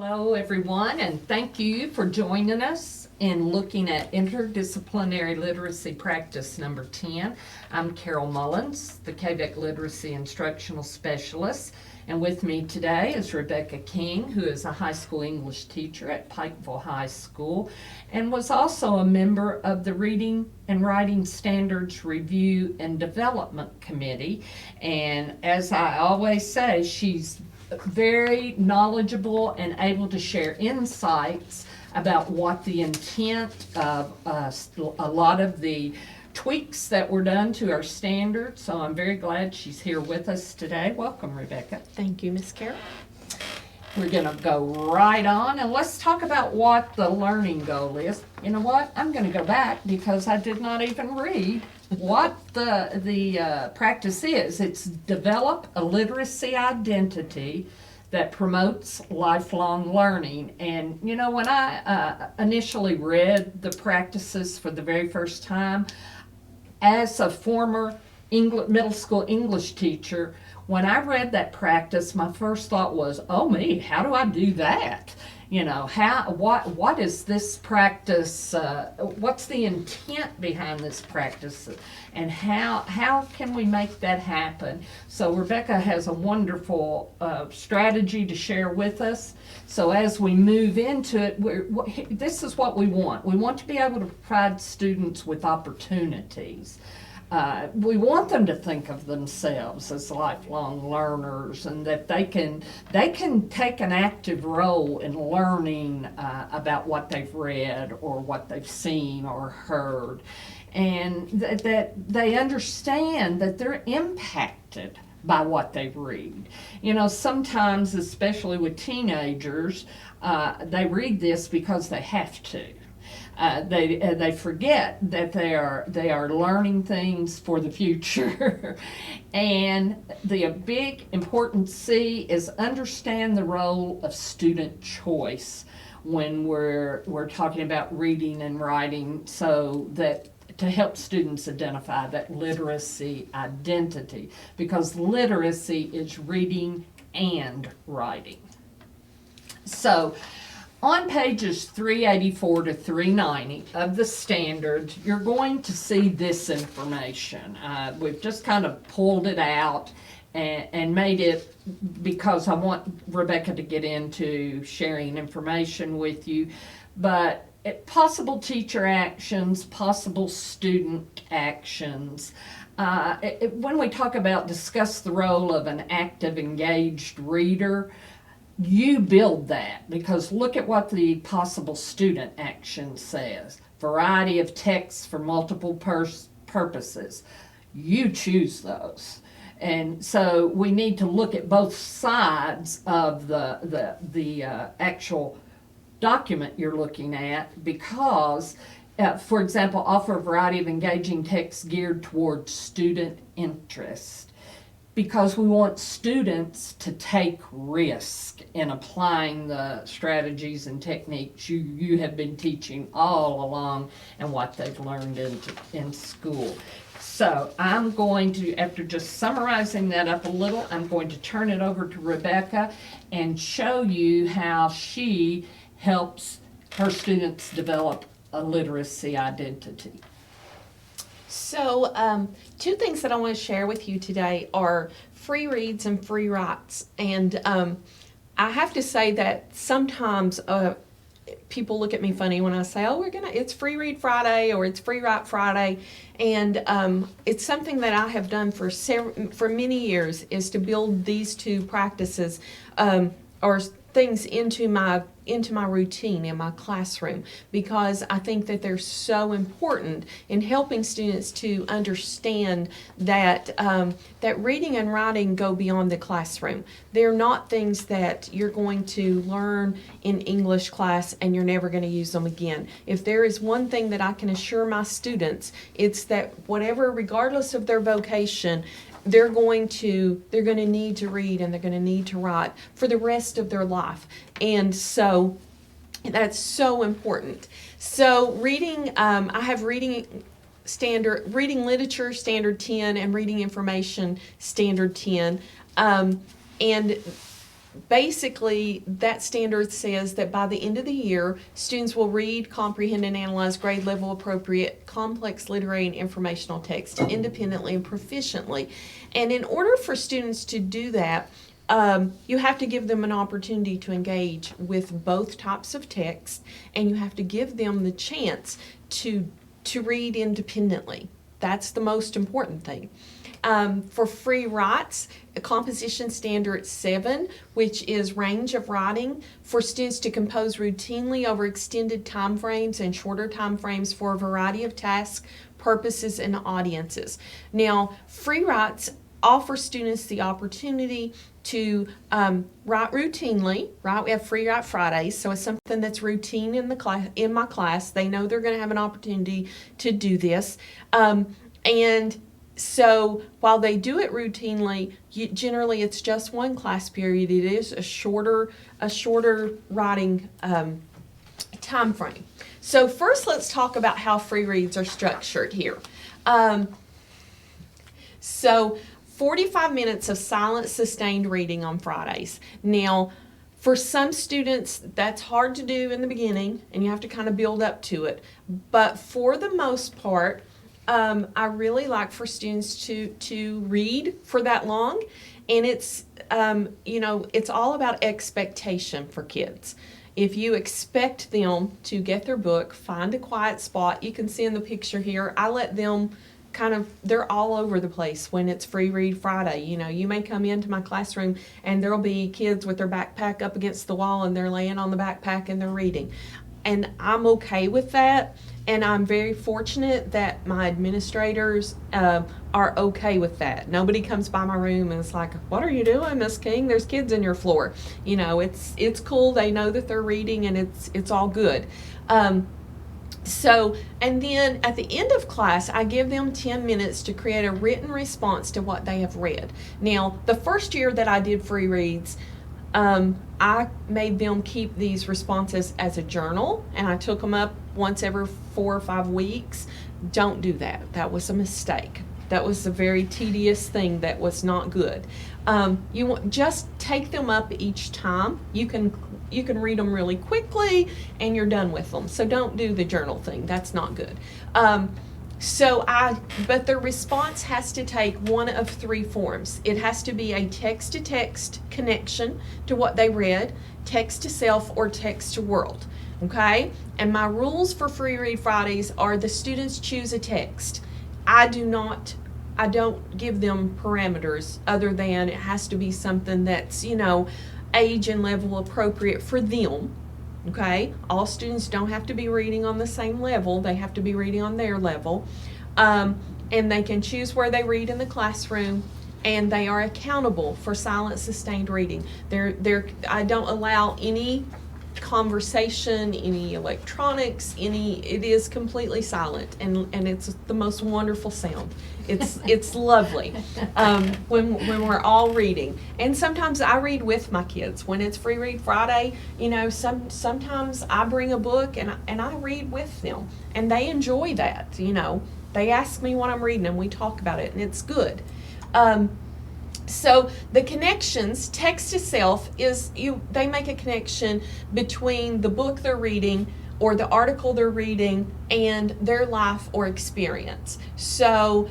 Hello, everyone, and thank you for joining us in looking at Interdisciplinary Literacy Practice number 10. I'm Carol Mullins, the KVEC Literacy Instructional Specialist, and with me today is Rebecca King, who is a high school English teacher at Pikeville High School and was also a member of the Reading and Writing Standards Review and Development Committee. And as I always say, she's very knowledgeable and able to share insights about what the intent of a lot of the tweaks that were done to our standards. So I'm very glad she's here with us today. Welcome, Rebecca. Thank you, Miss Carol. We're going to go right on and let's talk about what the learning goal is. You know what? I'm going to go back because I did not even read what the practice is. It's develop a literacy identity that promotes lifelong learning. And you know, when I initially read the practices for the very first time, as a former middle school English teacher, when I read that practice, my first thought was, oh me, how do I do that? You know, what is this practice, what's the intent behind this practice, and how can we make that happen? So Rebecca has a wonderful strategy to share with us. So as we move into it, this is what we want. We want to be able to provide students with opportunities. We want them to think of themselves as lifelong learners, and that they can take an active role in learning about what they've read or what they've seen or heard, and that they understand that they're impacted by what they read. You know, sometimes, especially with teenagers, they read this because they have to. They forget that they are learning things for the future. And the big important C is understand the role of student choice when we're talking about reading and writing, so that to help students identify that literacy identity, because literacy is reading and writing. So on pages 384 to 390 of the standards, you're going to see this information. We've just kind of pulled it out and made it because I want Rebecca to get into sharing information with you. But possible teacher actions, possible student actions. When we talk about discuss the role of an active, engaged reader, you build that, because look at what the possible student action says. Variety of texts for multiple purposes. You choose those. And so we need to look at both sides of the actual document you're looking at, because, for example, offer a variety of engaging texts geared towards student interest. Because we want students to take risk in applying the strategies and techniques you have been teaching all along and what they've learned in school. So I'm going to, after just summarizing that up a little, I'm going to turn it over to Rebecca and show you how she helps her students develop a literacy identity. So, two things that I want to share with you today are free reads and free writes. And I have to say that sometimes people look at me funny when I say, oh, it's Free Read Friday or it's Free Write Friday. And it's something that I have done for many years, is to build these two practices or things into my routine in my classroom, because I think that they're so important in helping students to understand that that reading and writing go beyond the classroom. They're not things that you're going to learn in English class and you're never going to use them again. If there is one thing that I can assure my students, it's that whatever, regardless of their vocation, they're going to need to read and they're going to need to write for the rest of their life. And so that's so important. So reading, I have reading literature standard 10 and reading information standard 10. And basically, that standard says that by the end of the year, students will read, comprehend, and analyze grade level appropriate complex literary and informational text independently and proficiently. And in order for students to do that, you have to give them an opportunity to engage with both types of text, and you have to give them the chance to read independently. That's the most important thing. For free writes, composition standard 7, which is range of writing for students to compose routinely over extended time frames and shorter time frames for a variety of tasks, purposes, and audiences. Now, free writes offer students the opportunity to write routinely, right? We have Free Write Fridays, so it's something that's routine in the class. In my class, they know they're going to have an opportunity to do this, and so while they do it routinely, generally it's just one class period. It is a shorter writing time frame. So first, let's talk about how free reads are structured here. So 45 minutes of silent, sustained reading on Fridays. Now, for some students, that's hard to do in the beginning, and you have to kind of build up to it. But for the most part, I really like for students to read for that long, and it's it's all about expectation for kids. If you expect them to get their book, find a quiet spot, you can see in the picture here, I let them they're all over the place when it's Free Read Friday. You may come into my classroom and there'll be kids with their backpack up against the wall and they're laying on the backpack and they're reading. And I'm okay with that. And I'm very fortunate that my administrators are okay with that. Nobody comes by my room and it's like, "What are you doing, Miss King? There's kids in your floor." It's cool. They know that they're reading and it's all good. And then at the end of class, I give them 10 minutes to create a written response to what they have read. Now, the first year that I did free reads, I made them keep these responses as a journal, and I took them up once every 4 or 5 weeks. Don't do that. That was a mistake. That was a very tedious thing that was not good. Just take them up each time. You can read them really quickly and you're done with them. So don't do the journal thing. That's not good. But the response has to take one of 3 forms. It has to be a text-to-text connection to what they read, text to self, or text to world. Okay? And my rules for Free Read Fridays are the students choose a text. I don't give them parameters other than it has to be something that's, age and level appropriate for them. Okay? All students don't have to be reading on the same level. They have to be reading on their level. And they can choose where they read in the classroom, and they are accountable for silent, sustained reading. I don't allow any conversation, any electronics, it is completely silent, and it's the most wonderful sound. It's lovely when we're all reading. And sometimes I read with my kids. When it's Free Read Friday, sometimes I bring a book and I read with them, and they enjoy that. They ask me what I'm reading and we talk about it, and it's good. So the connections, text to self, they make a connection between the book they're reading or the article they're reading and their life or experience. So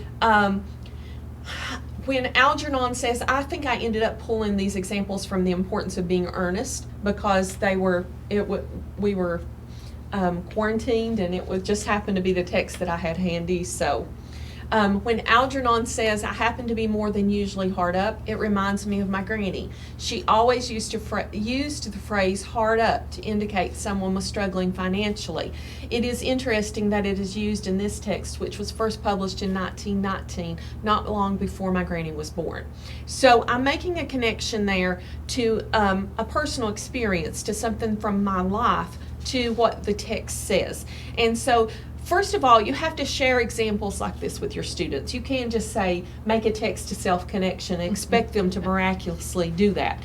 when Algernon says, I think I ended up pulling these examples from The Importance of Being Earnest because we were quarantined, and it just happened to be the text that I had handy. So when Algernon says, I happen to be more than usually hard up, it reminds me of my granny. She always used the phrase hard up to indicate someone was struggling financially. It is interesting that it is used in this text, which was first published in 1919, not long before my granny was born. So I'm making a connection there to a personal experience, to something from my life, to what the text says. And so first of all, you have to share examples like this with your students. You can't just say, make a text-to-self connection and expect them to miraculously do that.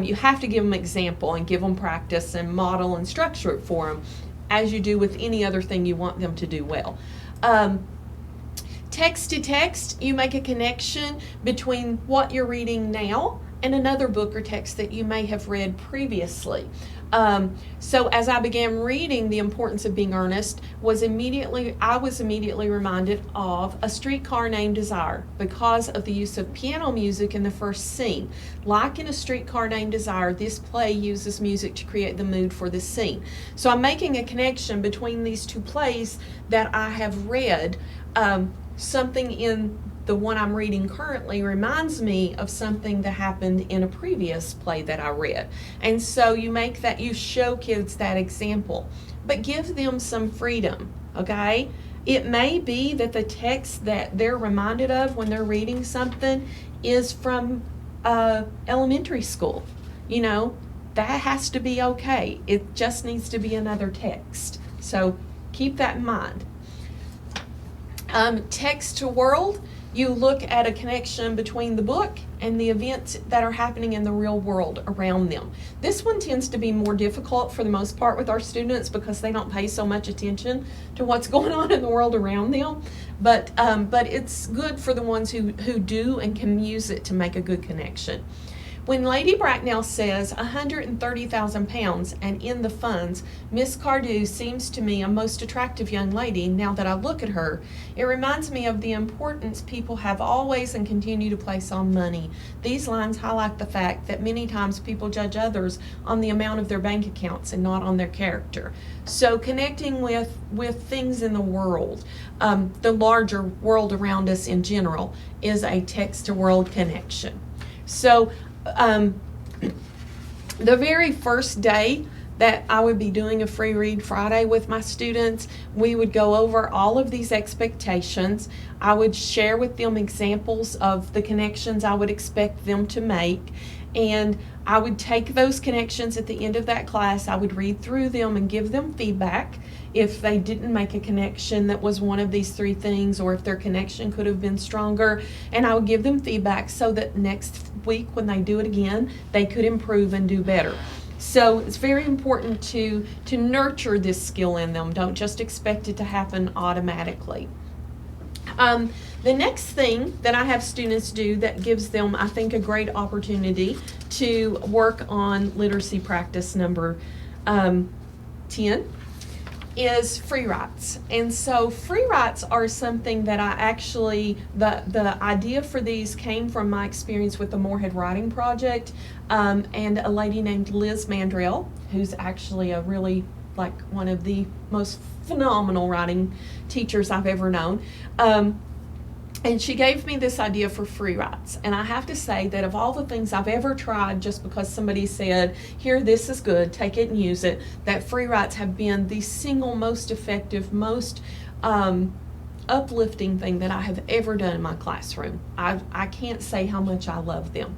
You have to give them example and give them practice and model and structure it for them, as you do with any other thing you want them to do well. Text-to-text, you make a connection between what you're reading now and another book or text that you may have read previously. So as I began reading The Importance of Being Earnest, I was immediately reminded of A Streetcar Named Desire because of the use of piano music in the first scene. Like in A Streetcar Named Desire, this play uses music to create the mood for the scene. So I'm making a connection between these two plays that I have read. Something in the one I'm reading currently reminds me of something that happened in a previous play that I read. And so you show kids that example, but give them some freedom, okay? It may be that the text that they're reminded of when they're reading something is from elementary school. That has to be okay. It just needs to be another text. So keep that in mind. Text to world. You look at a connection between the book and the events that are happening in the real world around them. This one tends to be more difficult for the most part with our students because they don't pay so much attention to what's going on in the world around them. But it's good for the ones who do and can use it to make a good connection. When Lady Bracknell says 130,000 pounds and in the funds, Miss Cardew seems to me a most attractive young lady now that I look at her. It reminds me of the importance people have always and continue to place on money. These lines highlight the fact that many times people judge others on the amount of their bank accounts and not on their character. So connecting with things in the world, the larger world around us in general, is a text-to-world connection. So the very first day that I would be doing a Free Read Friday with my students, we would go over all of these expectations. I would share with them examples of the connections I would expect them to make, and I would take those connections at the end of that class. I would read through them and give them feedback if they didn't make a connection that was one of these three things, or if their connection could have been stronger, and I would give them feedback so that next week when they do it again, they could improve and do better. So it's very important to nurture this skill in them. Don't just expect it to happen automatically. The next thing that I have students do that gives them, I think, a great opportunity to work on literacy practice number 10 is free writes. And so free writes are something that I actually, the idea for these came from my experience with the Moorhead Writing Project, and a lady named Liz Mandrell, who's actually a really, one of the most phenomenal writing teachers I've ever known. And she gave me this idea for free writes. And I have to say that of all the things I've ever tried, just because somebody said, here, this is good, take it and use it, that free writes have been the single most effective, most uplifting thing that I have ever done in my classroom. I can't say how much I love them.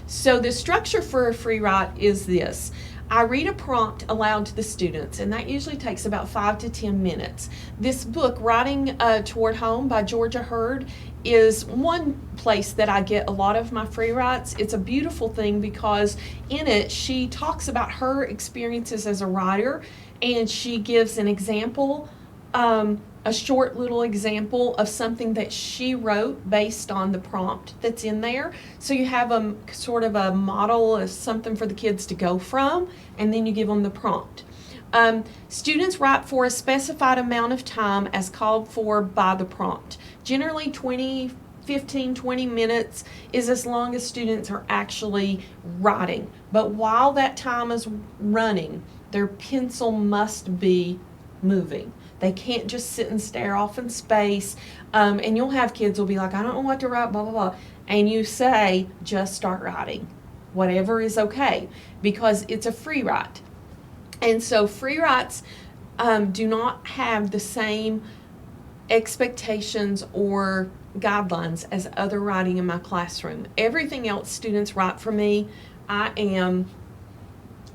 So the structure for a free write is this. I read a prompt aloud to the students, and that usually takes about 5 to 10 minutes. This book, Writing Toward Home by Georgia Hurd, is one place that I get a lot of my free writes. It's a beautiful thing because in it she talks about her experiences as a writer, and she gives an example, a short little example of something that she wrote based on the prompt that's in there. So you have a sort of a model of something for the kids to go from, and then you give them the prompt. Students write for a specified amount of time as called for by the prompt. Generally 15, 20 minutes is as long as students are actually writing. But while that time is running, their pencil must be moving. They can't just sit and stare off in space. And you'll have kids will be like, I don't know what to write, blah, blah, blah. And you say, just start writing. Whatever is okay, because it's a free write. And so free writes do not have the same expectations or guidelines as other writing in my classroom. Everything else students write for me, I am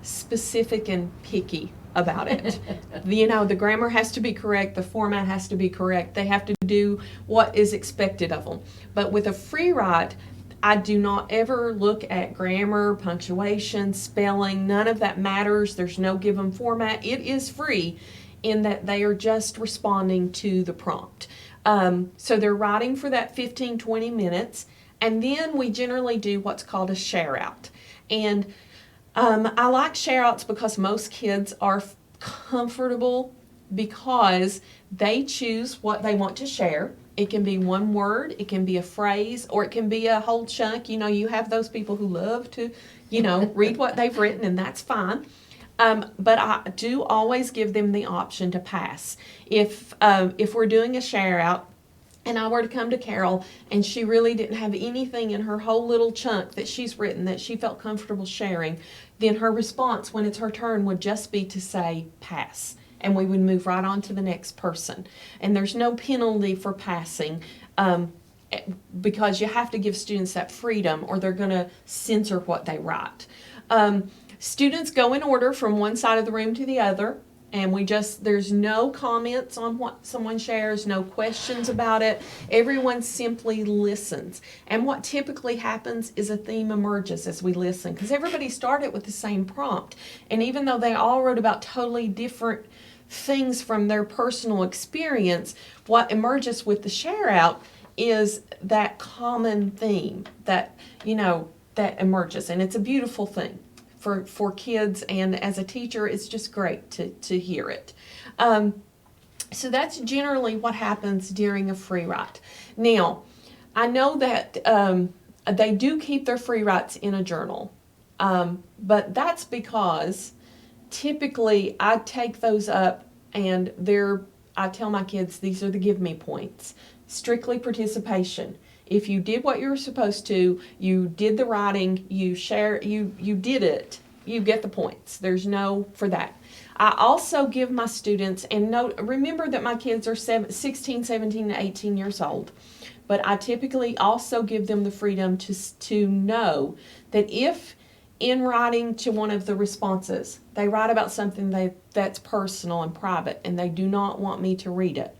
specific and picky about it. The grammar has to be correct, the format has to be correct, they have to do what is expected of them. But with a free write, I do not ever look at grammar, punctuation, spelling, none of that matters. There's no given format. It is free in that they are just responding to the prompt. So they're writing for that 15, 20 minutes, And then we generally do what's called a share out. And I like share outs because most kids are comfortable because they choose what they want to share. It can be one word, it can be a phrase, or it can be a whole chunk. You know, you have those people who love to, read what they've written, and that's fine. But I do always give them the option to pass. If we're doing a share out, and I were to come to Carol and she really didn't have anything in her whole little chunk that she's written that she felt comfortable sharing, then her response when it's her turn would just be to say pass. And we would move right on to the next person. And there's no penalty for passing because you have to give students that freedom or they're going to censor what they write. Students go in order from one side of the room to the other. And there's no comments on what someone shares, no questions about it. Everyone simply listens. And what typically happens is a theme emerges as we listen, because everybody started with the same prompt. And even though they all wrote about totally different things from their personal experience, what emerges with the share out is that common theme that emerges. And it's a beautiful thing for kids, and as a teacher, it's just great to hear it. So that's generally what happens during a free write. Now, I know that they do keep their free writes in a journal, but that's because typically I take those up and I tell my kids these are the give me points. Strictly participation. If you did what you were supposed to, you did the writing, you did it, you get the points. There's no for that. I also give my students, and remember that my kids are 16, 17, and 18 years old, but I typically also give them the freedom to know that if in writing to one of the responses, they write about something that's personal and private, and they do not want me to read it,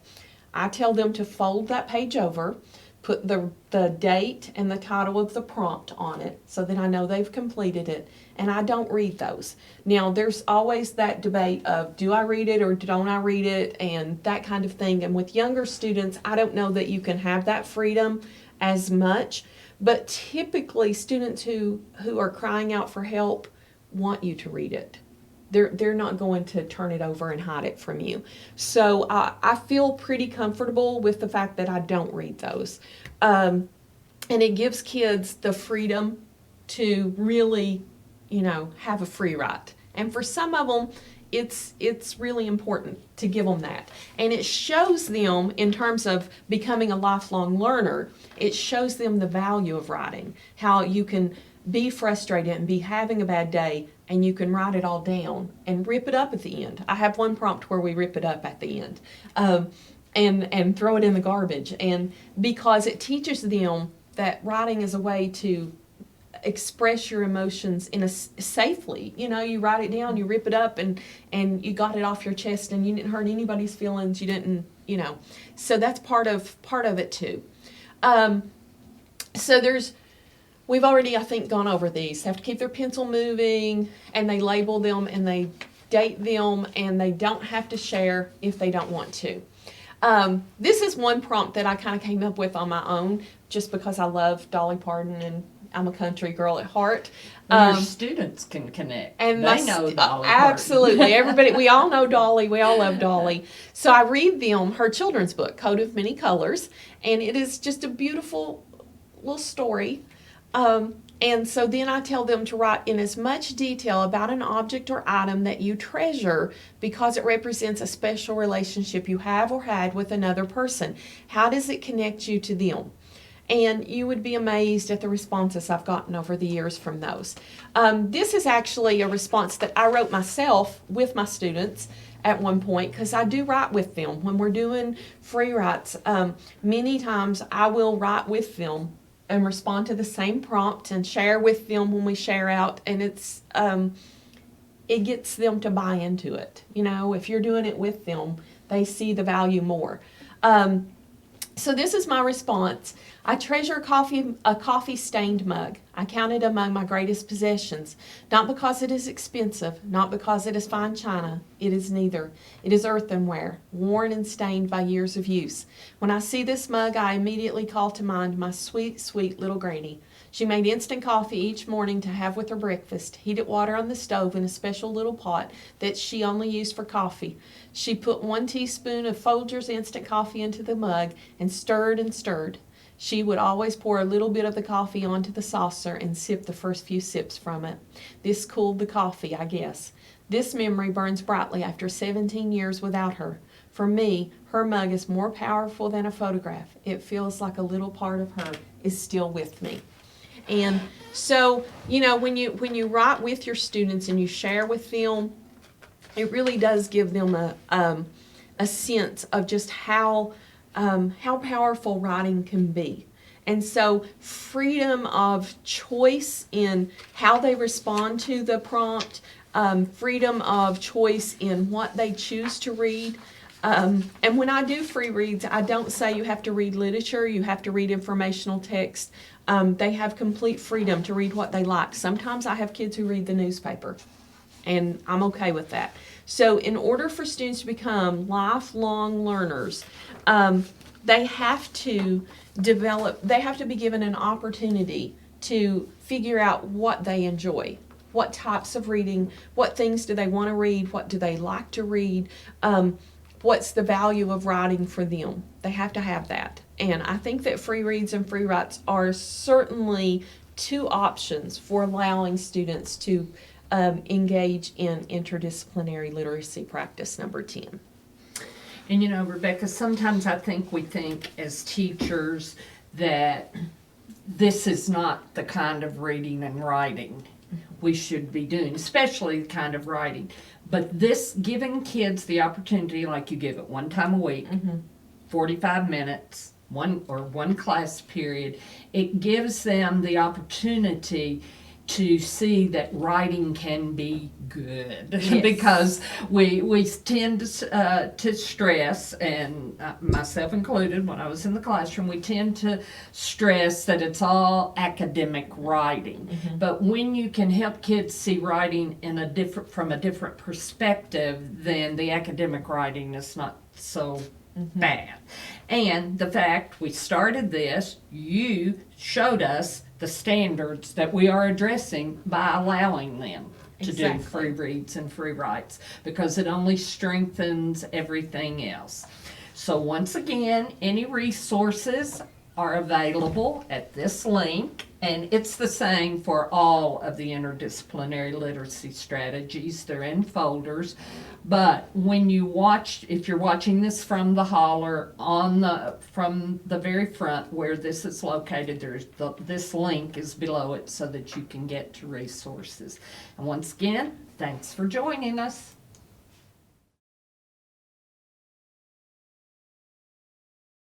I tell them to fold that page over, put the date and the title of the prompt on it so that I know they've completed it, and I don't read those. Now, there's always that debate of do I read it or don't I read it and that kind of thing. And with younger students, I don't know that you can have that freedom as much, but typically students who are crying out for help want you to read it. They're not going to turn it over and hide it from you. So I feel pretty comfortable with the fact that I don't read those. And it gives kids the freedom to really, have a free write. And for some of them, it's really important to give them that. And it shows them, in terms of becoming a lifelong learner, it shows them the value of writing, how you can be frustrated and be having a bad day, and you can write it all down and rip it up at the end. I have one prompt where we rip it up at the end and throw it in the garbage. And because it teaches them that writing is a way to express your emotions safely. You write it down, you rip it up, and you got it off your chest, and you didn't hurt anybody's feelings. You didn't, So that's part of it too. So we've already, I think, gone over these. They have to keep their pencil moving, and they label them, and they date them, and they don't have to share if they don't want to. This is one prompt that I kind of came up with on my own just because I love Dolly Parton, and I'm a country girl at heart. Your students can connect. And they know Dolly Parton. Absolutely. Everybody, we all know Dolly. We all love Dolly. So I read them her children's book, Coat of Many Colors, and it is just a beautiful little story. And so then I tell them to write in as much detail about an object or item that you treasure because it represents a special relationship you have or had with another person. How does it connect you to them? And you would be amazed at the responses I've gotten over the years from those. This is actually a response that I wrote myself with my students at one point, because I do write with them. When we're doing free writes, many times I will write with them and respond to the same prompt and share with them when we share out, and it gets them to buy into it. If you're doing it with them, they see the value more. So this is my response. I treasure a coffee-stained mug. I count it among my greatest possessions, not because it is expensive, not because it is fine china. It is neither. It is earthenware, worn and stained by years of use. When I see this mug, I immediately call to mind my sweet, sweet little granny. She made instant coffee each morning to have with her breakfast, heated water on the stove in a special little pot that she only used for coffee. She put 1 teaspoon of Folgers instant coffee into the mug and stirred and stirred. She would always pour a little bit of the coffee onto the saucer and sip the first few sips from it. This cooled the coffee, I guess. This memory burns brightly after 17 years without her. For me, her mug is more powerful than a photograph. It feels like a little part of her is still with me. And so, you know, when you write with your students and you share with them, it really does give them a sense of just how powerful writing can be. And so freedom of choice in how they respond to the prompt, freedom of choice in what they choose to read. And when I do free reads, I don't say you have to read literature, you have to read informational text. They have complete freedom to read what they like. Sometimes I have kids who read the newspaper, and I'm okay with that. So in order for students to become lifelong learners, they have to be given an opportunity to figure out what they enjoy. What types of reading, what things do they want to read, what do they like to read, what's the value of writing for them. They have to have that. And I think that free reads and free writes are certainly 2 options for allowing students to engage in interdisciplinary literacy practice number 10. And you know, Rebecca, sometimes I think we think as teachers that this is not the kind of reading and writing we should be doing, especially the kind of writing. But this, giving kids the opportunity, like you give it 1 time a week, 45 minutes, one class period, it gives them the opportunity to see that writing can be good. Yes. Because we tend to stress, and myself included when I was in the classroom, we tend to stress that it's all academic writing. But when you can help kids see writing from a different perspective, then the academic writing is not so bad. And the fact we started this, you showed us the standards that we are addressing by allowing them to do free reads and free writes, because it only strengthens everything else. So once again, any resources are available at this link, and it's the same for all of the interdisciplinary literacy strategies. They're in folders. But when you watch, if you're watching this from the holler, from the very front where this is located, this link is below it so that you can get to resources. And once again, thanks for joining us.